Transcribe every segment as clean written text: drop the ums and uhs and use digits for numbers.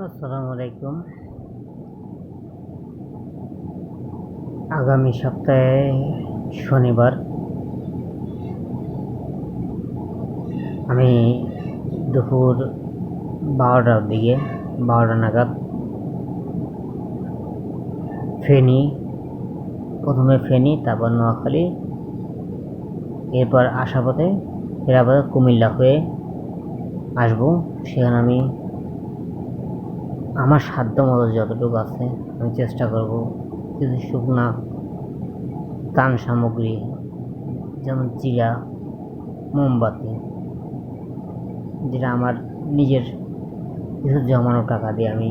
আসসালামু আলাইকুম। আগামী সপ্তাহে শনিবার আমি দুপুর 12টার দিকে 12টা নাগাদ ফেনী, প্রথমে ফেনী, তারপর নোয়াখালী, এরপর আসাপথে ফেরাপথে কুমিল্লা হয়ে আসবো। সেখানে আমি আমার সাধ্য মতো যতটুকু আছে আমি চেষ্টা করব কিছু শুকনা ত্রাণ সামগ্রী যেমন চিরা, মোমবাতি, যেটা আমার নিজের কিছু জমানো টাকা দিয়ে আমি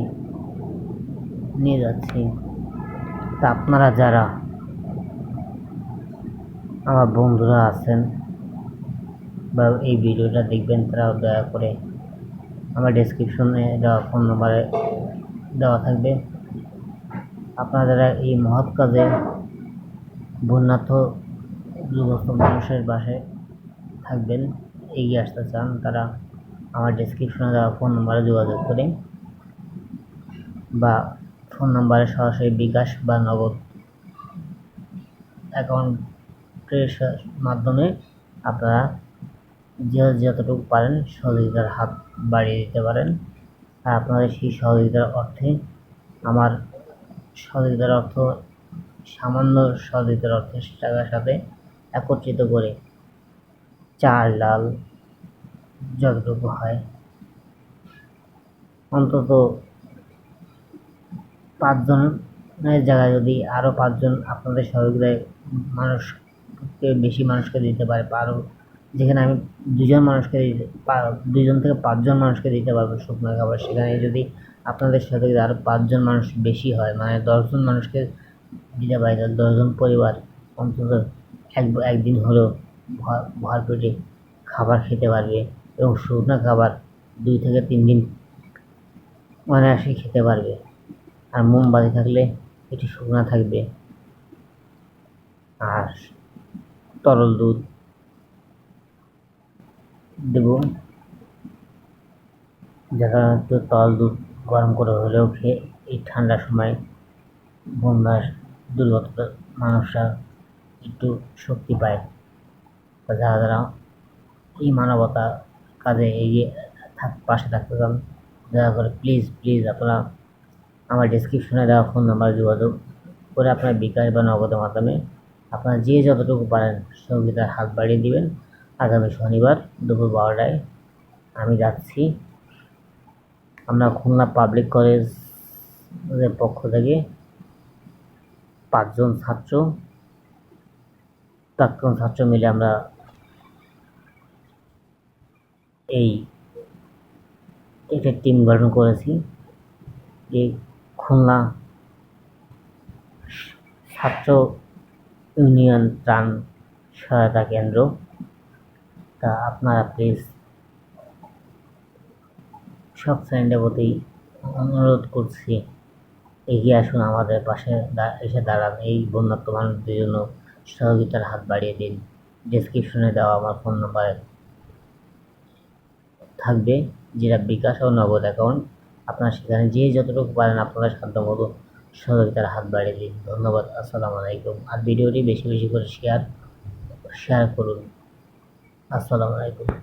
নিয়ে যাচ্ছি। তা আপনারা যারা আমার বন্ধুরা আছেন বা এই ভিডিওটা দেখবেন, তারাও দয়া করে আমার ডেসক্রিপশনে দেওয়া ফোন নম্বরে দেওয়া থাকবে। আপনারা যারা এই মহৎ কাজে বন্যার্থ দুর্গত মানুষের পাশে থাকবেন, এগিয়ে আসতে চান, তারা আমার ডেসক্রিপশনে দেওয়া ফোন নম্বরে যোগাযোগ করে বা ফোন নম্বরে সরাসরি বিকাশ বা নগদ অ্যাকাউন্টের মাধ্যমে আপনারা যতটুকু পারেন সহযোগিতার হাত বাড়িয়ে দিতে পারেন। আর আপনাদের সেই সহযোগিতার অর্থে আমার সহযোগিতার অর্থ সামান্য সহযোগিতার অর্থের টাকার সাথে একত্রিত করে চাল ডাল যতটুকু হয় অন্তত 5 জনের জায়গায় যদি আরও 5 জন আপনাদের সহযোগিতায় মানুষকে বেশি মানুষকে দিতে পারে, আরও যেখানে আমি 2 জন মানুষকে 2 জন থেকে 5 জন মানুষকে দিতে পারবো শুকনো খাবার, সেখানে যদি আপনাদের সহযোগিতা আরও 5 জন মানুষ বেশি হয়, মানে 10 জন মানুষকে দিতে পারি, তাহলে 10 জন পরিবার অন্তত একদিন হলেও ভর পেটে খাবার খেতে পারবে এবং শুকনো খাবার 2 থেকে 3 দিন অনায়াসে খেতে পারবে। আর মোমবাতি থাকলে একটু শুকনো থাকবে। আর তরল দুধ দেব, যারা একটু তরল দুধ গরম করে হলেও খেয়ে এই ঠান্ডার সময় বন্যার দুর্গত মানুষরা একটু শক্তি পায়। যারা যারা এই মানবতা কাজে এগিয়ে পাশে থাকতে চান, দয়া করে প্লিজ আপনারা আমার ডেসক্রিপশনে দেওয়া ফোন নাম্বারে যোগাযোগ করে আপনার বিকাশ বা নগদের মাধ্যমে আপনারা যে যতটুকু পারেন সহযোগিতার হাত বাড়িয়ে দিবেন। আগামী শনিবার দুপুর 12টায় আমি যাচ্ছি। আমরা খুলনা পাবলিক কলেজের পক্ষ থেকে 5 জন ছাত্র, প্রাক্তন ছাত্র মিলে আমরা একটা টিম গঠন করেছি। এই খুলনা ছাত্র ইউনিয়ন ত্রাণ সহায়তা কেন্দ্র। তা আপনারা প্লিজ সব ফ্রেন্ডের প্রতি অনুরোধ করছি, এগিয়ে আসুন, আমাদের পাশে এসে দাঁড়ান, এই বন্যার্ত মানুষদের জন্য সহযোগিতার হাত বাড়িয়ে দিন। ডেসক্রিপশনে দেওয়া আমার ফোন নাম্বারে থাকবে, যেটা বিকাশ ও নগদ অ্যাকাউন্ট। আপনারা সেখানে যে যতটুকু পারেন আপনাদের সাধ্য মতো সহযোগিতার হাত বাড়িয়ে দিন। ধন্যবাদ। আসসালামু আলাইকুম। আর ভিডিওটি বেশি বেশি করে শেয়ার করুন। আসসালামু আলাইকুম।